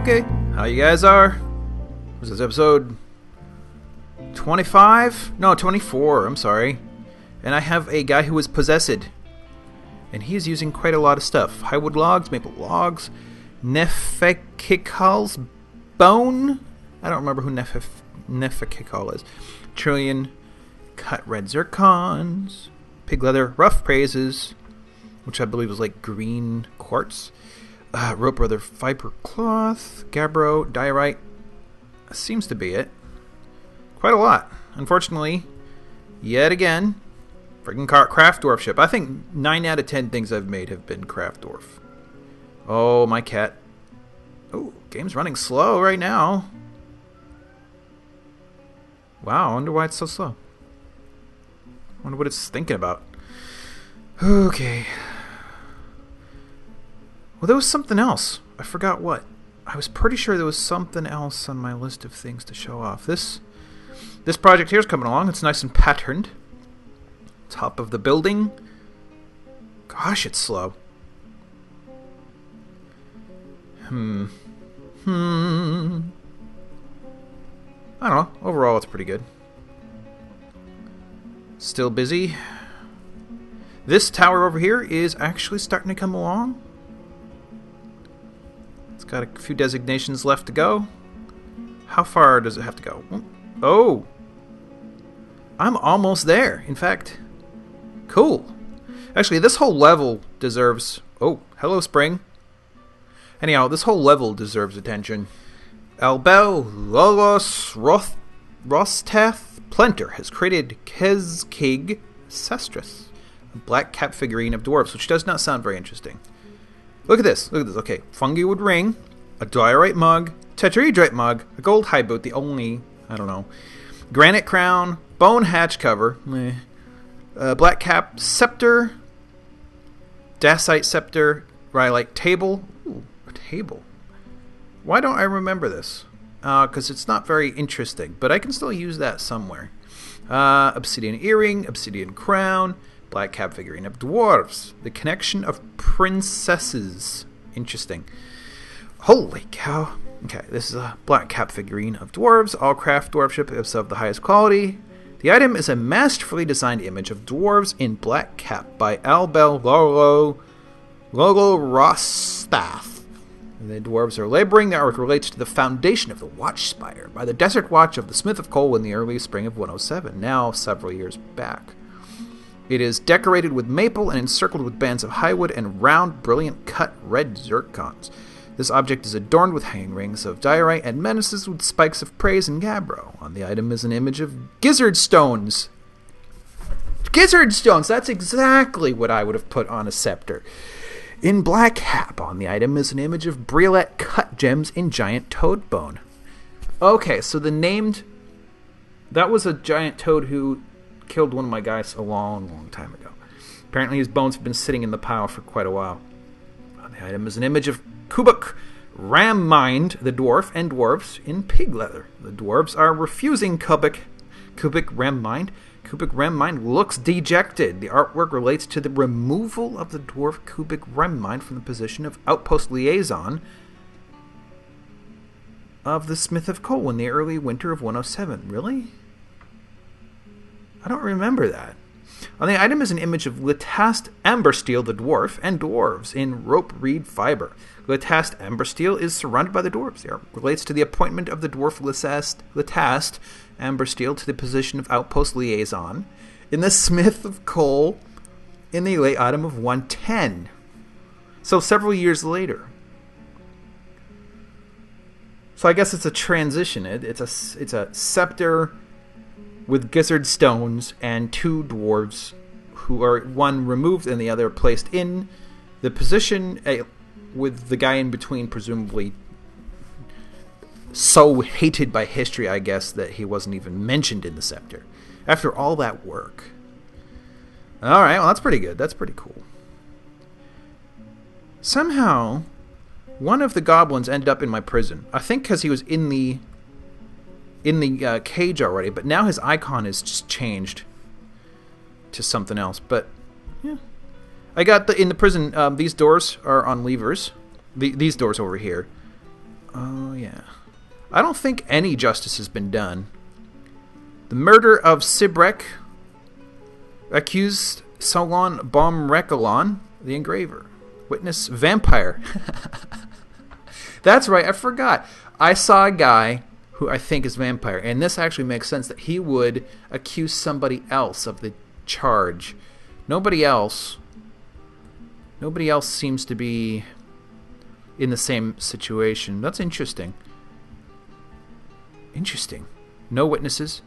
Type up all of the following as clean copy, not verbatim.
Okay, how you guys are? Was this episode 25? No, 24, I'm sorry. And I have a guy who is possessed. And he is using quite a lot of stuff. Highwood logs, maple logs, Nefekikal's bone. I don't remember who Nefekikal is. Trillion cut red zircons, pig leather, rough praises, which I believe was like green quartz. Rope leather, fiber cloth, gabbro, diorite. Seems to be it. Quite a lot. Unfortunately, yet again, freaking craft dwarf ship. I think 9 out of 10 things I've made have been craft dwarf. Oh, my cat. Oh, game's running slow right now. Wow, I wonder why it's so slow. I wonder what it's thinking about. Okay. Well, there was something else. I forgot what. I was pretty sure there was something else on my list of things to show off. This project here is coming along. It's nice and patterned. Top of the building. Gosh, it's slow. I don't know. Overall, it's pretty good. Still busy. This tower over here is actually starting to come along. It's got a few designations left to go. How far does it have to go? Oh! I'm almost there. In fact, cool. Actually, this whole level deserves... Oh, hello, spring. Anyhow, this whole level deserves attention. Albel Lolos Rosteth Plenter has created Kezkig Sestris, a black cap figurine of dwarves, which does not sound very interesting. Look at this. Look at this. Okay, fungi wood ring, a diorite mug, tetrahedrite mug, a gold high boot, the only, I don't know, granite crown, bone hatch cover, black cap scepter, dacite scepter, rhyolite table. Ooh, a table. Why don't I remember this? Because it's not very interesting, but I can still use that somewhere. Obsidian earring, obsidian crown, black cap figurine of dwarves. The connection of princesses. Interesting. Holy cow. Okay, this is a black cap figurine of dwarves. All craft dwarfship is of the highest quality. The item is a masterfully designed image of dwarves in black cap by Albel Logo Rostath. The dwarves are laboring. The artwork relates to the foundation of the Watch Spire by the Desert Watch of the Smith of Coal in the early spring of 107, now several years back. It is decorated with maple and encircled with bands of highwood and round, brilliant cut red zircons. This object is adorned with hanging rings of diorite and menaces with spikes of praise and gabbro. On the item is an image of gizzard stones. Gizzard stones! That's exactly what I would have put on a scepter. In black cap on the item is an image of briolette cut gems in giant toad bone. Okay, so the named... That was a giant toad who killed one of my guys a long time ago. Apparently his bones have been sitting in the pile for quite a while. On the item is an image of Kubuk Rammind, the dwarf, and dwarves in pig leather. The dwarves are refusing Kubuk Rammind. Kubuk Rammind looks dejected. The artwork relates to the removal of the dwarf Kubuk Rammind from the position of outpost liaison of the Smith of Coal in the early winter of 107. Really? I don't remember that. On the item is an image of Litast Ambersteel, the dwarf, and dwarves in rope reed fiber. Litast Ambersteel is surrounded by the dwarves. The artwork relates to the appointment of the dwarf Litast Ambersteel to the position of outpost liaison in the Smith of Coal in the late autumn of 110. So several years later. So I guess it's a transition. It's a scepter with gizzard stones and 2 dwarves who are one removed and the other placed in the position with the guy in between presumably so hated by history, I guess, that he wasn't even mentioned in the scepter. After all that work. Alright, well that's pretty good. That's pretty cool. Somehow, one of the goblins ended up in my prison. I think because he was in the cage already, but now his icon is just changed to something else. But yeah, I got in the prison. These doors are on levers. These doors over here Oh, yeah. I don't think any justice has been done. The murder of Sibrek accused Solon Bomrekalon, the engraver. Witness vampire. That's right, I forgot. I saw a guy who I think is vampire, and this actually makes sense that he would accuse somebody else of the charge. Nobody else seems to be in the same situation. That's interesting. Interesting. No witnesses.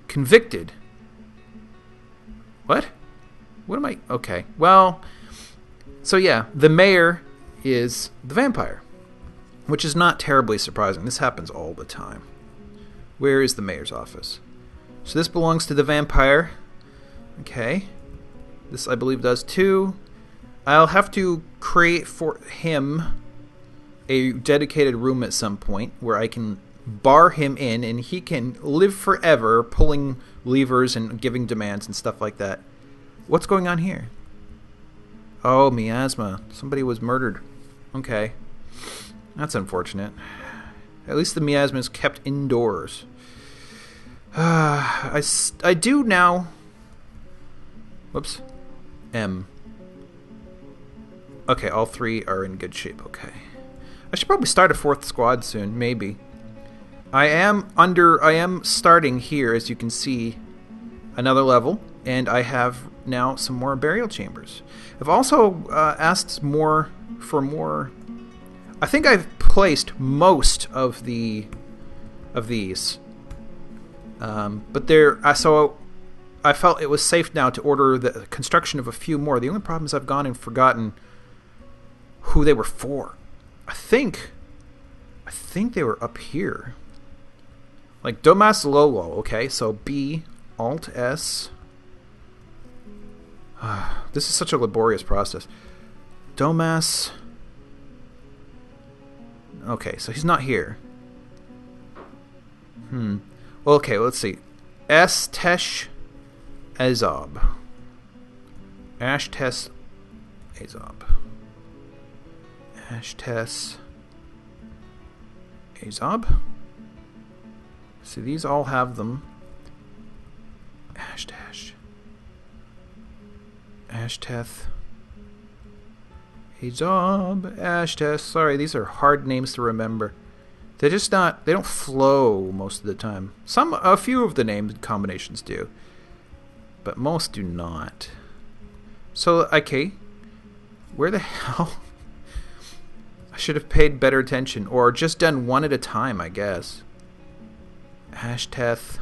Convicted. What? What am I... Okay. Well, so yeah, the mayor is the vampire, which is not terribly surprising. This happens all the time. Where is the mayor's office? So this belongs to the vampire. Okay. This, I believe, does too. I'll have to create for him a dedicated room at some point where I can bar him in and he can live forever pulling levers and giving demands and stuff like that. What's going on here? Oh, miasma. Somebody was murdered. Okay. That's unfortunate. At least the miasma is kept indoors. I do now... Whoops. M. Okay, all three are in good shape. Okay. I should probably start a fourth squad soon. Maybe. I am starting here, as you can see, another level. And I have now some more burial chambers. I've also asked for more... I think I've placed most of these. But so I felt it was safe now to order the construction of a few more. The only problem is I've gone and forgotten who they were for. I think they were up here. Like Domas Lolo, okay? So B, Alt S. This is such a laborious process. Domas. Okay, so he's not here. Okay, let's see. Tesh Azob. Ashtesh Azob. Ashtesh Azob. See, these all have them. Ashtesh. Ashteth. Azob. Ashteth. Sorry, these are hard names to remember. They're just not... They don't flow most of the time. A few of the name combinations do. But most do not. So, okay. Where the hell... I should have paid better attention. Or just done one at a time, I guess. Ashteth.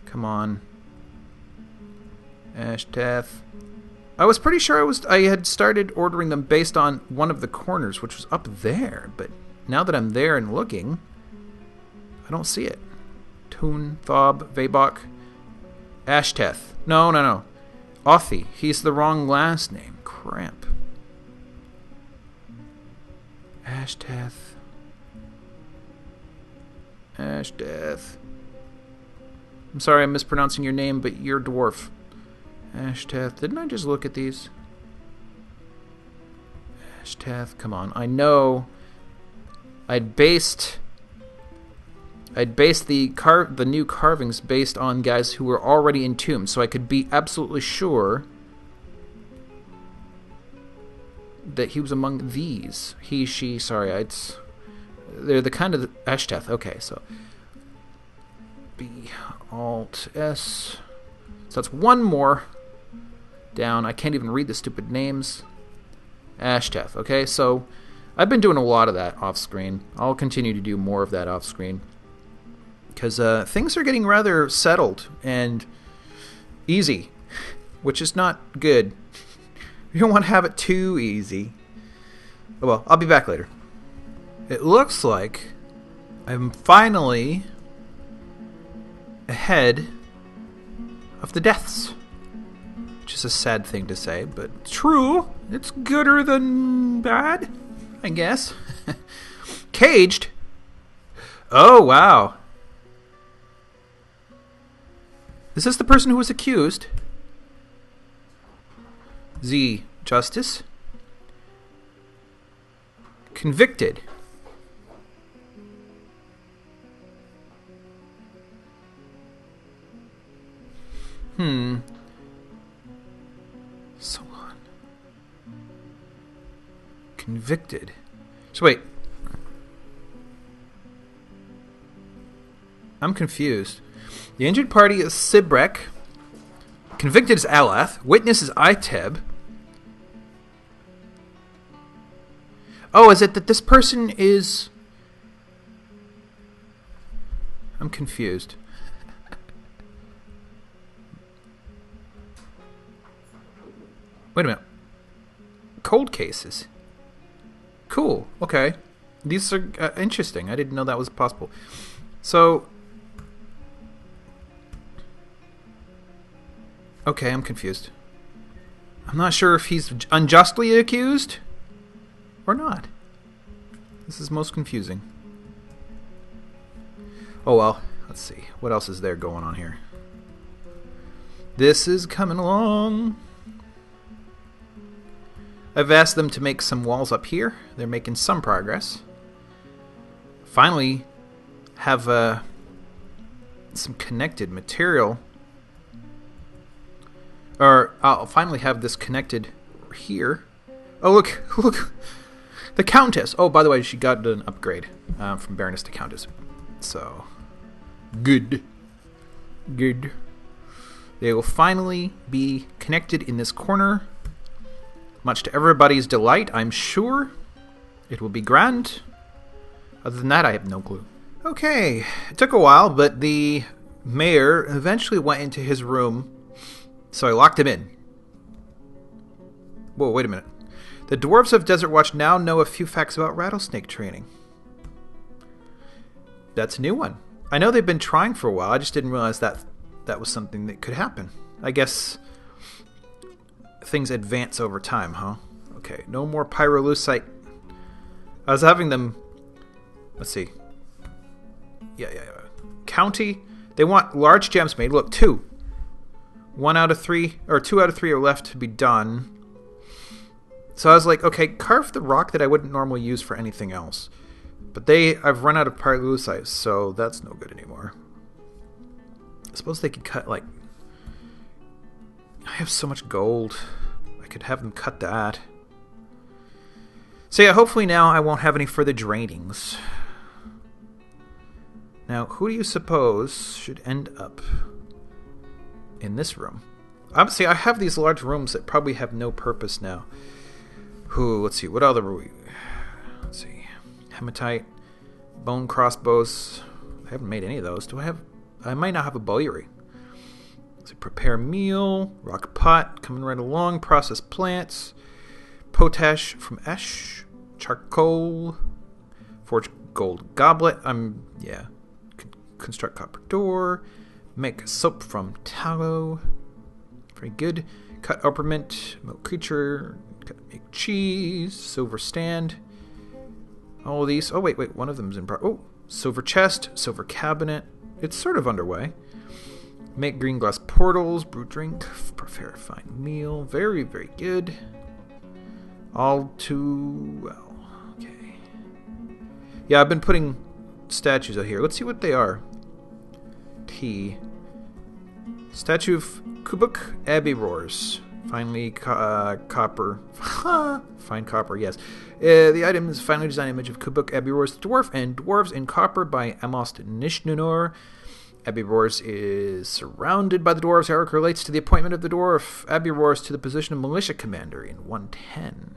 Come on. Ashteth. I was pretty sure I had started ordering them based on one of the corners, which was up there. But now that I'm there and looking, I don't see it. Toon, Thob, Vabok, Ashteth. No. Othi. He's the wrong last name. Crap. Ashteth. Ashteth. I'm sorry I'm mispronouncing your name, but you're dwarf. Ashteth. Didn't I just look at these? Ashteth. Come on. I know I'd based the new carvings based on guys who were already entombed, so I could be absolutely sure that he was among these. He, she, sorry, they're the kind of Ashteth. Okay, so B, Alt, S. So that's one more down. I can't even read the stupid names. Ashteth. Okay, so I've been doing a lot of that off screen. I'll continue to do more of that off screen because things are getting rather settled and easy, which is not good. You don't want to have it too easy. Well, I'll be back later. It looks like I'm finally ahead of the deaths, which is a sad thing to say, but true. It's gooder than bad, I guess. Caged. Oh, wow. Is this the person who was accused? Z. Justice. Convicted. Solon. Convicted. So wait. I'm confused. The injured party is Sibrek. Convicted is Alath. Witness is Iteb. Oh, is it that this person is... I'm confused. Wait a minute. Cold cases. Cool. Okay. These are interesting. I didn't know that was possible. So... Okay, I'm confused. I'm not sure if he's unjustly accused or not. This is most confusing. Oh well, let's see. What else is there going on here? This is coming along. I've asked them to make some walls up here. They're making some progress. Finally, have some connected material. Or I'll finally have this connected here. Oh, look, look. The Countess. Oh, by the way, she got an upgrade from Baroness to Countess. So, good. Good. They will finally be connected in this corner. Much to everybody's delight, I'm sure. It will be grand. Other than that, I have no clue. Okay. It took a while, but the mayor eventually went into his room. So I locked him in. Whoa, wait a minute. The dwarves of Desert Watch now know a few facts about rattlesnake training. That's a new one. I know they've been trying for a while. I just didn't realize that that was something that could happen. I guess things advance over time, huh? Okay, no more pyrolusite. I was having them... Let's see. Yeah. County. They want large gems made. Look, 2. 1 out of 3, or 2 out of 3 are left to be done. So I was like, okay, carve the rock that I wouldn't normally use for anything else. But I've run out of pyrolusite, so that's no good anymore. I suppose they could cut, like... I have so much gold. I could have them cut that. So yeah, hopefully now I won't have any further drainings. Now, who do you suppose should end up in this room? Obviously, I have these large rooms that probably have no purpose now. Let's see, what other... Let's see. Hematite, bone crossbows. I haven't made any of those. Do I have... I might not have a bowyery. Let's see, prepare meal, rock pot, coming right along, process plants, potash from ash, charcoal, forge gold goblet. Construct copper door, make soap from tallow. Very good. Cut uppermint, milk creature, make cheese, silver stand. All of these. Oh, wait. One of them's in silver chest, silver cabinet. It's sort of underway. Make green glass portals, brew drink, prepare a fine meal. Very, very good. All too well. Okay. Yeah, I've been putting statues out here. Let's see what they are. Statue of Kubuk Abbey roars. Finally, copper. Fine copper, yes. The item is a finely designed image of Kubuk Abbey roars, the dwarf, and dwarves in copper by Amost Nishnunor. Abbey roars is surrounded by the dwarves. Eric relates to the appointment of the dwarf Abbey roars to the position of militia commander in 110.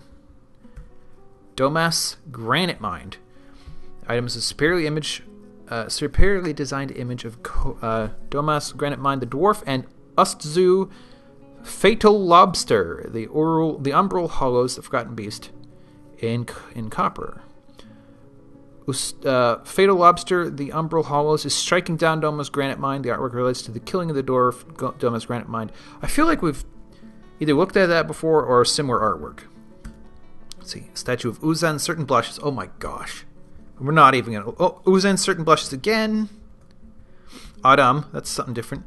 Domas Granite Mind. Item is a superiorly designed image of Domas Granite Mind, the dwarf, and Ustzu Fatal Lobster, the Umbral Hollows, the Forgotten Beast, in copper. Fatal Lobster, the Umbral Hollows, is striking down Doma's Granite Mind. The artwork relates to the killing of the dwarf, Doma's Granite Mind. I feel like we've either looked at that before or similar artwork. Let's see. Statue of Uzan, Certain Blushes. Oh my gosh. We're not even going to... Oh, Uzan, Certain Blushes again. Autumn. That's something different.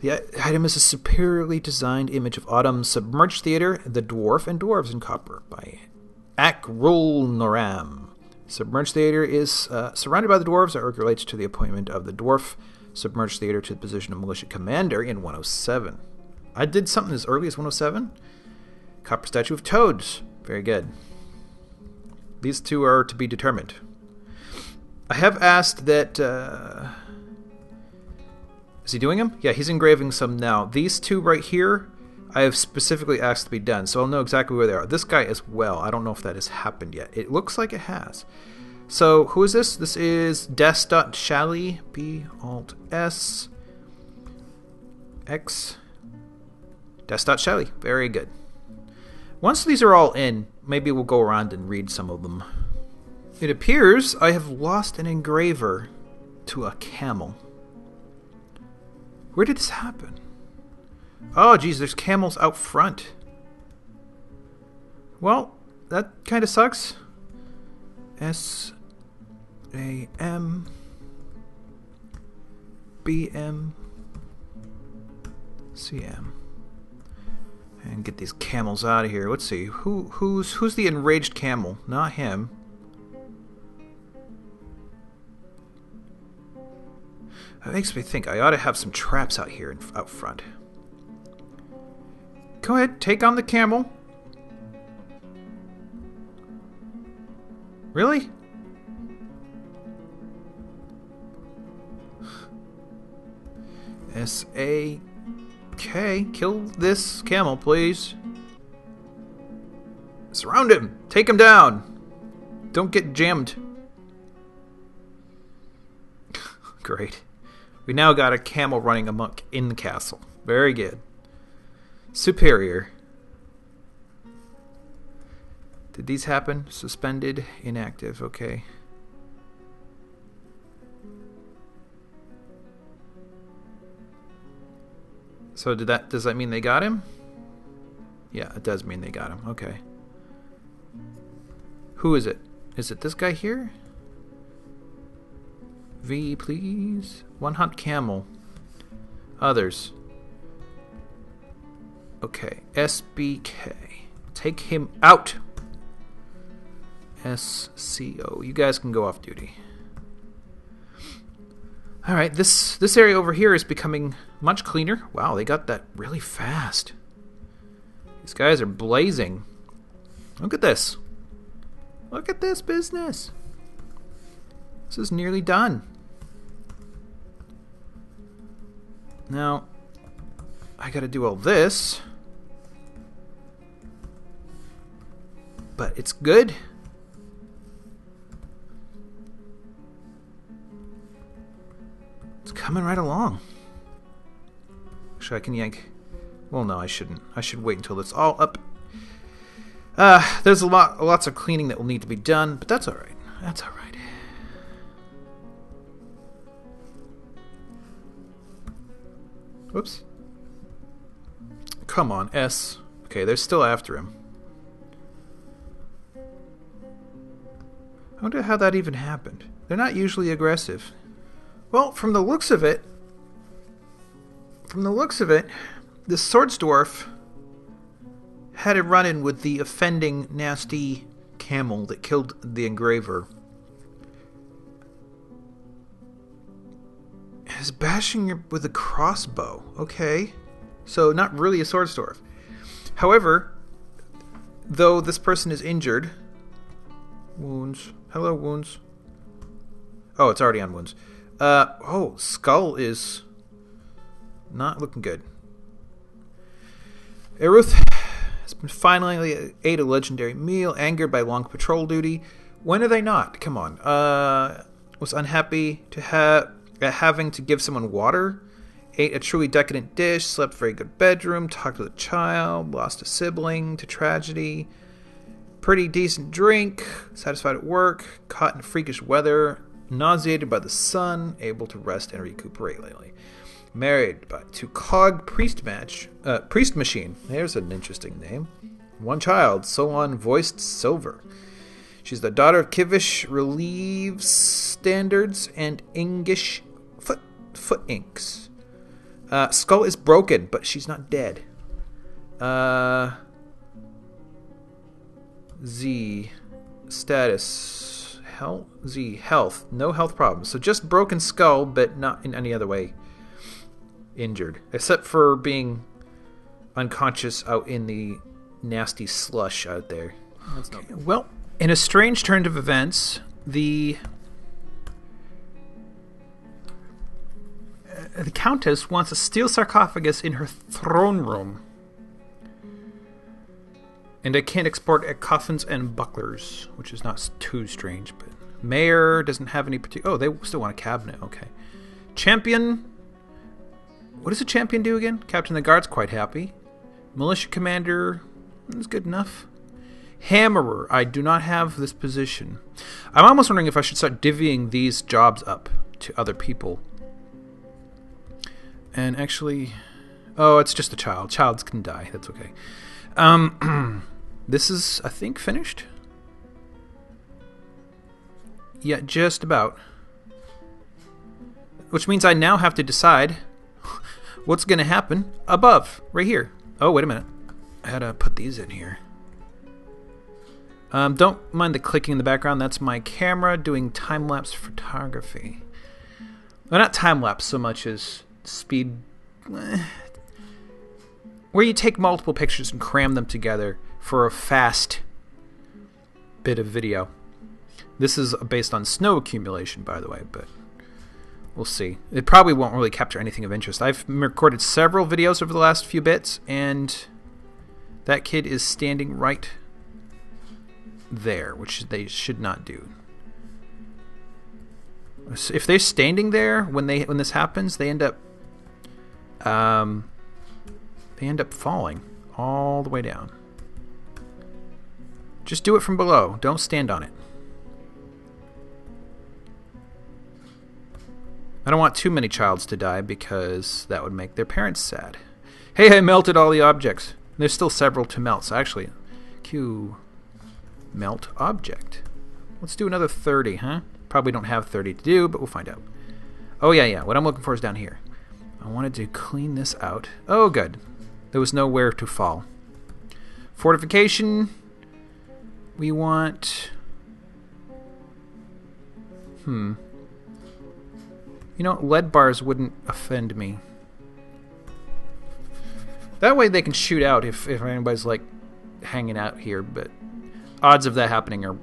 The item is a superiorly designed image of Autumn's Submerged Theater, the Dwarf, and Dwarves in Copper by Noram. Submerged theater is surrounded by the dwarves. That relates to the appointment of the dwarf submerged theater to the position of militia commander in 107. I did something as early as 107. Copper statue of toads. Very good. These two are to be determined. I have asked that... is he doing them? Yeah, he's engraving some now. These two right here, I have specifically asked to be done, so I'll know exactly where they are. This guy as well. I don't know if that has happened yet. It looks like it has. So, who is this? This is Des.Shally. B-Alt-S. X. Des.Shally. Very good. Once these are all in, maybe we'll go around and read some of them. It appears I have lost an engraver to a camel. Where did this happen? Oh, geez, there's camels out front. Well, that kind of sucks. S-A-M B-M C-M. And get these camels out of here. Let's see. Who's the enraged camel? Not him. That makes me think I ought to have some traps out here out front. Go ahead, take on the camel. Really? S-A-K. Kill this camel, please. Surround him. Take him down. Don't get jammed. Great. We now got a camel running amok in the castle. Very good. Superior. Did these happen? Suspended, inactive. Okay. So does that mean they got him? Yeah, it does mean they got him. Okay. Who is it? Is it this guy here? V, please. One hunt camel. Others. Okay. SBK. Take him out. SCO. You guys can go off duty. Alright, this area over here is becoming much cleaner. Wow, they got that really fast. These guys are blazing. Look at this. Look at this business. This is nearly done. Now, I gotta do all this. But it's good. It's coming right along. Actually, I can yank. Well, no, I shouldn't. I should wait until it's all up. There's lots of cleaning that will need to be done, but that's all right. That's all right. Whoops. Come on, S. Okay, they're still after him. I wonder how that even happened. They're not usually aggressive. Well, from the looks of it, this swords dwarf had a run-in with the offending, nasty camel that killed the engraver. Is bashing with a crossbow. Okay. So not really a swords dwarf. However, though this person is injured... Wounds. Hello, wounds. Oh, it's already on wounds. Oh, skull is not looking good. Eruth has been finally ate a legendary meal, angered by long patrol duty. When are they not? Come on. Was unhappy to having to give someone water. Ate a truly decadent dish. Slept very good bedroom. Talked with a child. Lost a sibling to tragedy. Pretty decent drink. Satisfied at work. Caught in freakish weather. Nauseated by the sun. Able to rest and recuperate lately. Married to Cog Priest Machine. There's an interesting name. One child. Solon voiced Silver. She's the daughter of Kivish Relieves Standards and Ingish Foot Inks. Skull is broken, but she's not dead. Z. Status. Health. Z. Health. No health problems. So just broken skull, but not in any other way injured. Except for being unconscious out in the nasty slush out there. Okay. Well, in a strange turn of events, the Countess wants a steel sarcophagus in her throne room. And I can't export coffins and bucklers, which is not too strange. But Mayor doesn't have any particular... Oh, they still want a cabinet. Okay. Champion. What does a champion do again? Captain of the Guard's quite happy. Militia commander is good enough. Hammerer. I do not have this position. I'm almost wondering if I should start divvying these jobs up to other people. And actually... Oh, it's just a child. Childs can die. That's okay. This is, I think, finished. Yeah, just about. Which means I now have to decide what's going to happen above, right here. Oh, wait a minute. I had to put these in here. Don't mind the clicking in the background. That's my camera doing time-lapse photography. Well, not time-lapse so much as speed... where you take multiple pictures and cram them together for a fast bit of video. This is based on snow accumulation, by the way, but we'll see. It probably won't really capture anything of interest. I've recorded several videos over the last few bits, and that kid is standing right there, which they should not do. If they're standing there when this happens, they end up falling all the way down. Just do it from below. Don't stand on it. I don't want too many childs to die because that would make their parents sad. Hey, I melted all the objects. There's still several to melt. So actually, Q melt object. Let's do another 30, huh? Probably don't have 30 to do, but we'll find out. Oh, yeah. What I'm looking for is down here. I wanted to clean this out. Oh, good. There was nowhere to fall. Fortification. We want... You know, lead bars wouldn't offend me. That way they can shoot out if anybody's, like, hanging out here, but odds of that happening are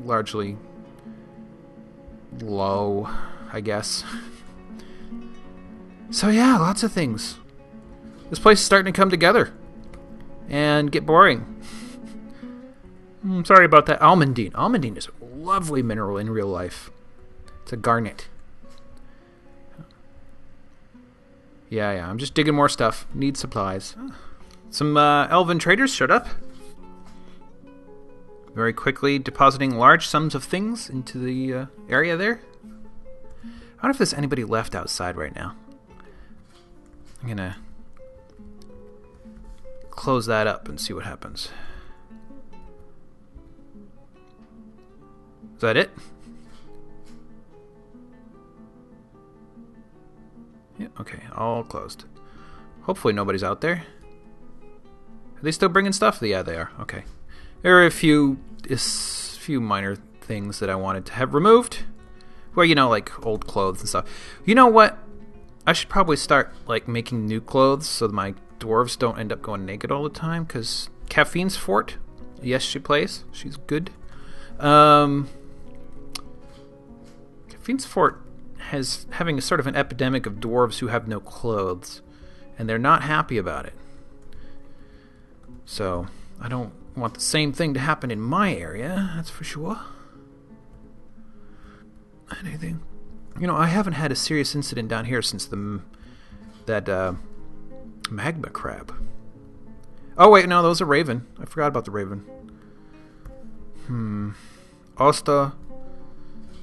largely low, I guess. So yeah, lots of things. This place is starting to come together and get boring. Sorry about that. Almandine. Almandine is a lovely mineral in real life. It's a garnet. Yeah. I'm just digging more stuff. Need supplies. Some elven traders showed up. Very quickly depositing large sums of things into the area there. I wonder if there's anybody left outside right now. I'm gonna close that up and see what happens. Is that it? Yeah, okay, all closed. Hopefully nobody's out there. Are they still bringing stuff? Yeah, they are. Okay. There are a few minor things that I wanted to have removed. Well, you know, like old clothes and stuff. You know what? I should probably start like making new clothes so that my dwarves don't end up going naked all the time. Because Kafine's fort, yes, she plays. She's good. Kafine's fort has having a sort of an epidemic of dwarves who have no clothes, and they're not happy about it. So I don't want the same thing to happen in my area. That's for sure. Anything? You know, I haven't had a serious incident down here since that magma crab. Oh wait, no, that was a raven. I forgot about the raven. Osta.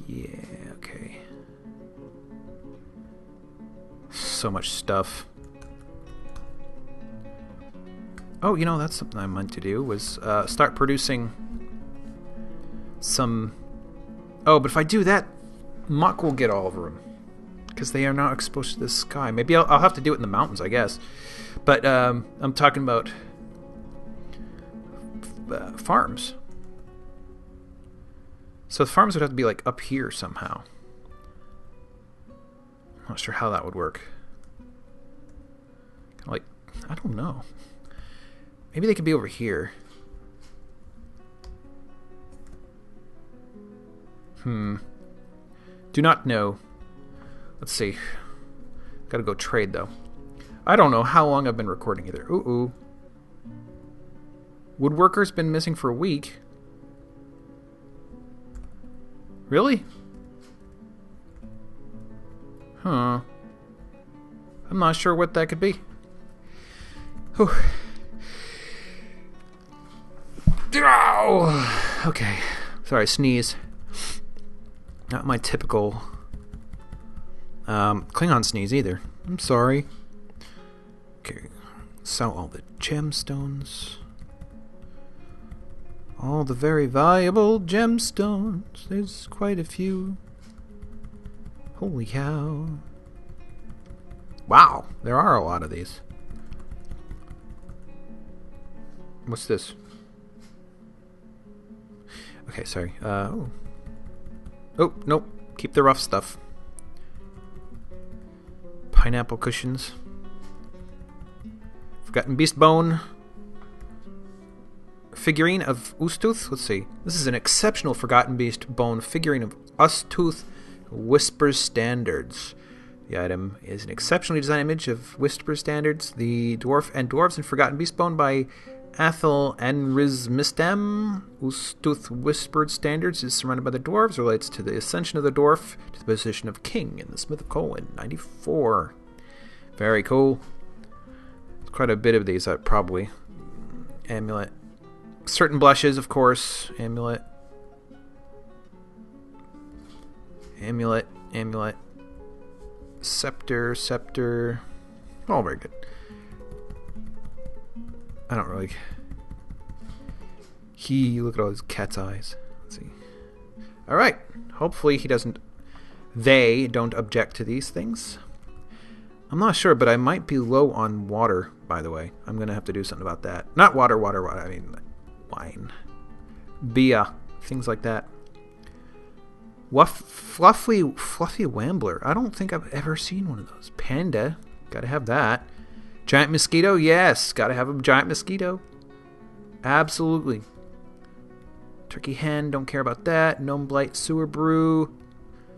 Yeah, okay. So much stuff. Oh, you know, that's something I meant to do, was start producing some... Oh, but if I do that, muck will get all over them. Because they are not exposed to the sky. Maybe I'll have to do it in the mountains, I guess. But I'm talking about farms. So the farms would have to be like up here somehow. I'm not sure how that would work. Like, I don't know. Maybe they could be over here. Do not know. Let's see. Gotta go trade, though. I don't know how long I've been recording either. Ooh. Woodworker's been missing for a week. Really? Huh. I'm not sure what that could be. Whew. Oh, okay. Sorry, sneeze. Not my typical Klingon sneeze either. I'm sorry. Okay. Sell all the gemstones. All the very valuable gemstones. There's quite a few. Holy cow. Wow, there are a lot of these. What's this? Okay, sorry. Oh, nope. Keep the rough stuff. Pineapple cushions. Forgotten beast bone. Figurine of Ustooth. Let's see. This is an exceptional Forgotten Beast bone figurine of Ustooth Whisper Standards. The item is an exceptionally designed image of Whisper Standards. The Dwarf and Dwarves in Forgotten Beast bone by Athel Anrizmistam. Ustooth Whispered Standards is surrounded by the Dwarves. Relates to the ascension of the Dwarf to the position of king in the Smith of Coal in 94. Very cool. There's quite a bit of these, probably. Amulet. Certain blushes, of course. Amulet. Scepter. All very good. I don't really... Look at all his cat's eyes. Let's see. Alright. Hopefully they don't object to these things. I'm not sure, but I might be low on water, by the way. I'm going to have to do something about that. Not water. I mean, wine. Beer. Things like that. Fluffy Wambler. I don't think I've ever seen one of those. Panda. Gotta have that. Giant mosquito. Yes. Gotta have a giant mosquito. Absolutely. Turkey hen. Don't care about that. Gnome blight. Sewer brew.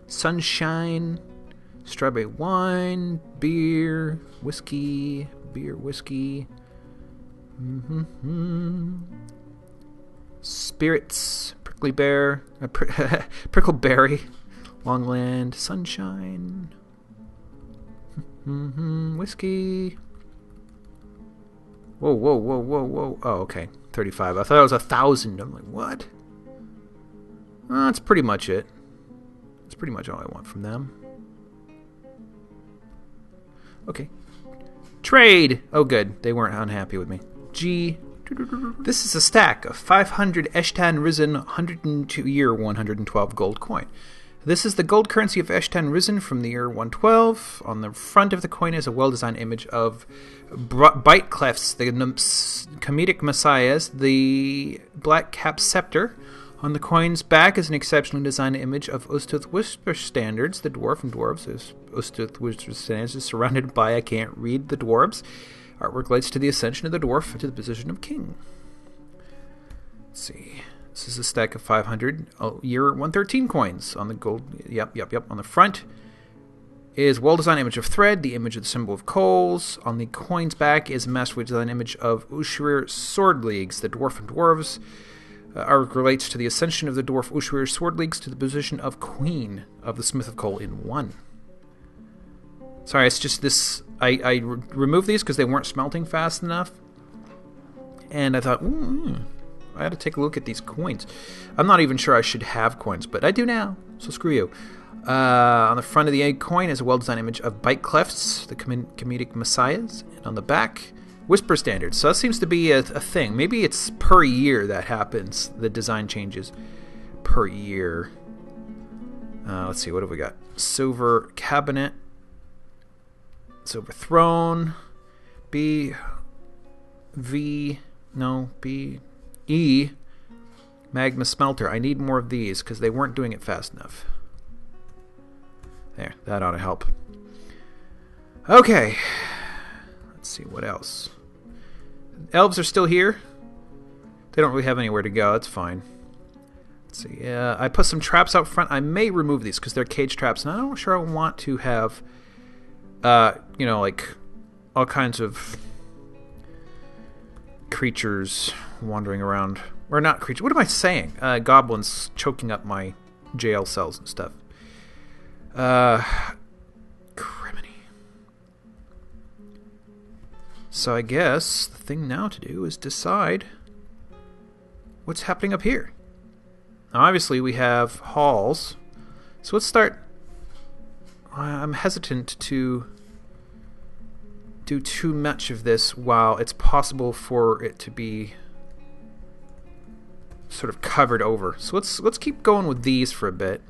Sunshine. Strawberry wine. Beer. Whiskey. Spirits. Prickly bear. Prickleberry. Longland. Sunshine. Whiskey. Whoa. Oh, okay. 35. I thought it was 1,000. I'm like, what? That's pretty much it. That's pretty much all I want from them. Okay. Trade! Oh, good. They weren't unhappy with me. G. This is a stack of 500 Eshtan Risen 112 gold coin. This is the gold currency of Eshtan Risen from the year 112. On the front of the coin is a well-designed image of Bite Clefs, the comedic messiahs, the black cap scepter. On the coin's back is an exceptionally designed image of Ustooth Whisper Standards, the dwarf and dwarves. Ustooth Whisper Standards is surrounded by, I can't read, the dwarves. Artwork relates to the ascension of the dwarf to the position of king. Let's see. This is a stack of 500 year 113 coins on the gold. Yep. On the front is well-designed image of thread, the image of the symbol of coals. On the coin's back is a masterfully designed image of Ushuir Sword Leagues, the dwarf and dwarves. Artwork relates to the ascension of the dwarf Ushuir Sword Leagues to the position of queen of the Smith of Coal in 1. Sorry, it's just this... I removed these because they weren't smelting fast enough. And I thought, I had to take a look at these coins. I'm not even sure I should have coins, but I do now, so screw you. On the front of the egg coin is a well-designed image of Bite Clefs, the comedic messiahs. And on the back, Whisper Standards. So that seems to be a thing. Maybe it's per year that happens. The design changes per year. Let's see, what have we got? Silver Cabinet. Silver Throne. E. Magma smelter. I need more of these because they weren't doing it fast enough. There, that ought to help. Okay. Let's see what else. Elves are still here. They don't really have anywhere to go. That's fine. Let's see. I put some traps out front. I may remove these because they're cage traps, and I'm not sure I want to have, you know, like all kinds of creatures wandering around. Or not creatures. What am I saying? Goblins choking up my jail cells and stuff. Criminy. So I guess the thing now to do is decide what's happening up here. Now obviously we have halls. So let's start. I'm hesitant to do too much of this while it's possible for it to be sort of covered over. So let's keep going with these for a bit.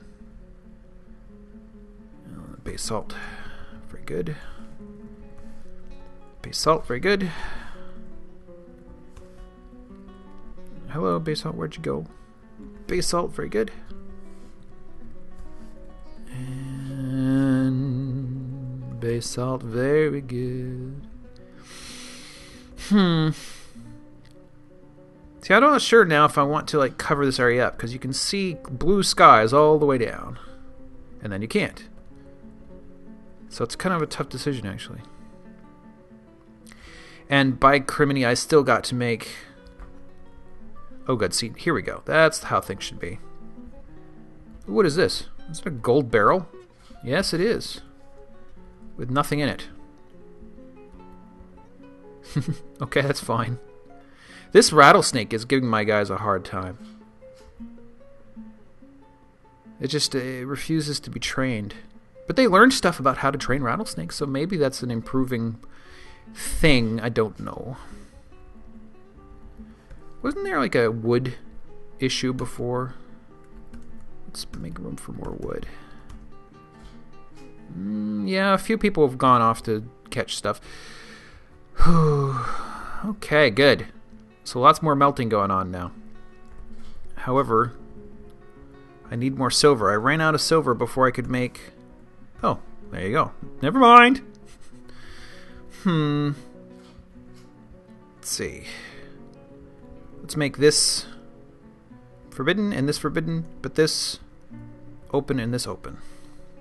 Basalt, very good. Basalt, very good. Hello, Basalt, where'd you go? Basalt, very good. And Basalt, very good. See, I'm not sure now if I want to like cover this area up, because you can see blue skies all the way down, and then you can't. So it's kind of a tough decision, actually. And by criminy, I still got to make... Oh, good. See, here we go. That's how things should be. What is this? Is it a gold barrel? Yes, it is. With nothing in it. Okay, that's fine. This rattlesnake is giving my guys a hard time. It refuses to be trained. But they learned stuff about how to train rattlesnakes, so maybe that's an improving thing. I don't know. Wasn't there like a wood issue before? Let's make room for more wood. Yeah, a few people have gone off to catch stuff. Okay, good. So lots more melting going on now. However, I need more silver. I ran out of silver before I could make... Oh, there you go. Never mind. Let's see. Let's make this forbidden and this forbidden, but this open and this open.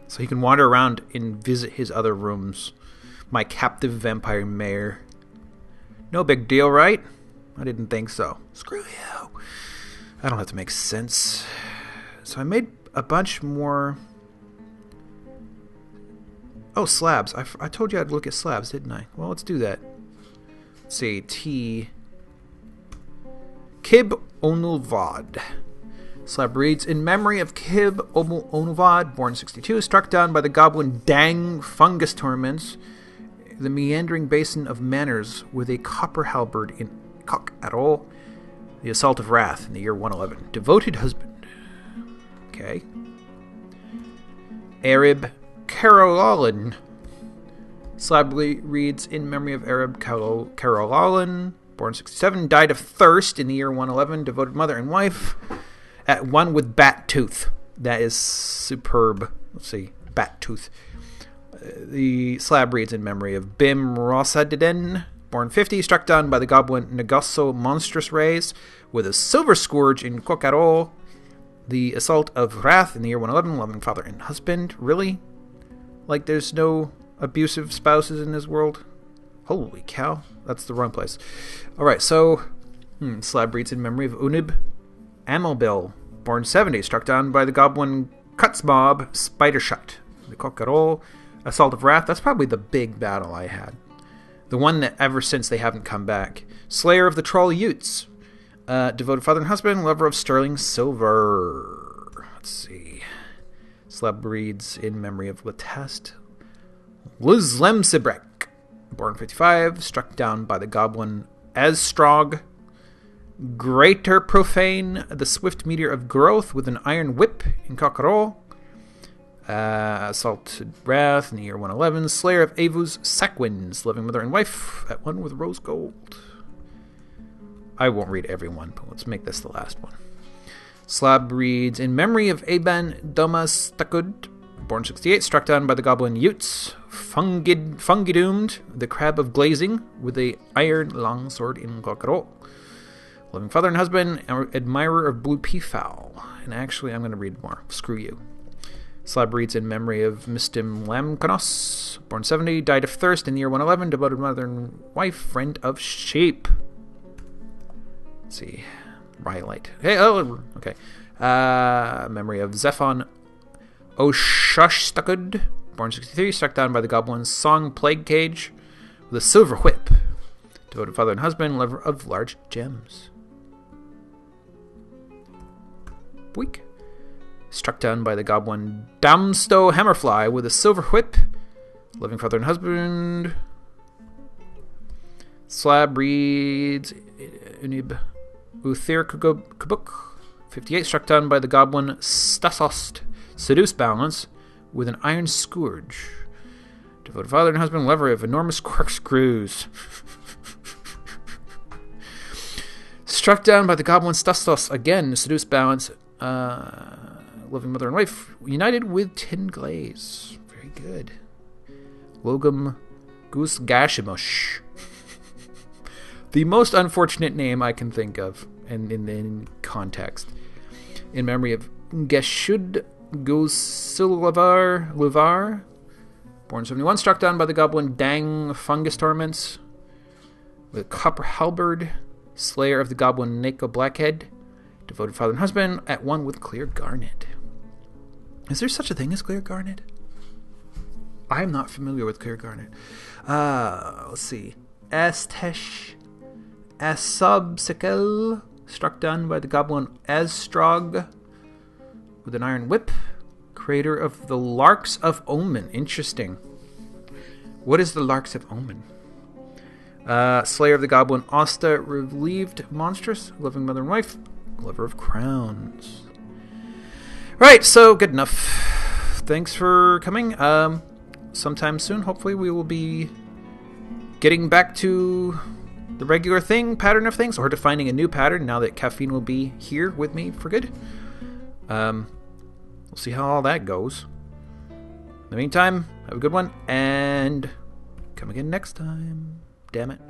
So he can wander around and visit his other rooms. My captive vampire mare. No big deal, right? I didn't think so. Screw you. I don't have to make sense. So I made a bunch more... Oh, slabs. I told you I'd look at slabs, didn't I? Well, let's do that. Let's see. T. Kib Onulvad. Slab reads, in memory of Kib Onulvad, born 62, struck down by the goblin Dang fungus torments, the meandering basin of Manners with a copper halberd in Cock at all. The Assault of Wrath in the year 111. Devoted husband. Okay. Arab Carolalin. Slab reads, in memory of Arab Carolalin, born 67, died of thirst in the year 111, devoted mother and wife, at one with Bat Tooth. That is superb. Let's see, Bat Tooth. The slab reads, in memory of Bim Rosadiden, born 50, struck down by the goblin Negasso Monstrous Rays, with a silver scourge in Cocarol. The Assault of Wrath in the year 111, loving father and husband. Really? Like there's no abusive spouses in this world? Holy cow. That's the wrong place. Alright, so... slab reads, in memory of Unib Amelbil, born 70, struck down by the goblin Kutzmob Spidershot. The Cocarol. Assault of Wrath. That's probably the big battle I had. The one that ever since they haven't come back. Slayer of the Troll Utes. Devoted father and husband, lover of sterling silver. Let's see. Slab reads, in memory of Latest Luzlemsibrek, born 55, struck down by the goblin Azstrog. Greater Profane, the swift meteor of growth with an iron whip in Cocarol. Assaulted Wrath in the year 111. Slayer of Avus Saquins, loving mother and wife, at one with rose gold. I won't read every one, but let's make this the last one. Slab reads, in memory of Aben Domastakud, born 68, struck down by the goblin Utes, Fungidoomed, the crab of glazing, with a iron longsword in Glockarol. Loving father and husband, admirer of blue peafowl. And actually, I'm going to read more. Screw you. Slab reads, in memory of Mistim Lamkonos, born 70, died of thirst in the year 111, devoted mother and wife, friend of sheep. Let's see. Rhyolite. Hey, oh, okay. Memory of Zephon Oshashtakud, born 63, struck down by the goblin Song Plague Cage with a silver whip. Devoted father and husband, lover of large gems. Weak. Struck down by the goblin Damsto Hammerfly with a silver whip. Loving father and husband. Slab reads Unib Uthir Kubuk, 58, struck down by the goblin Stasost, seduce balance, with an iron scourge. Devoted father and husband, lover of enormous corkscrews. Struck down by the goblin Stastos, again, seduce balance, loving mother and wife, united with tin glaze. Very good. Logum Goose Gashimush. The most unfortunate name I can think of in context. In memory of Geshud Luvar, born 71, struck down by the goblin Dang Fungus Torments, with a copper halberd, slayer of the goblin Nako Blackhead, devoted father and husband, at one with Clear Garnet. Is there such a thing as Clear Garnet? I am not familiar with Clear Garnet. Let's see. Estesh Asubsikel, struck down by the goblin Azstrog with an iron whip, creator of the Larks of Omen. Interesting. What is the Larks of Omen? Slayer of the goblin Osta, relieved monstrous, loving mother and wife, lover of crowns. Right, so good enough. Thanks for coming. Sometime soon, hopefully, we will be getting back to the regular pattern of things, or defining a new pattern now that Kafine will be here with me for good. We'll see how all that goes. In the meantime, have a good one, and come again next time. Damn it.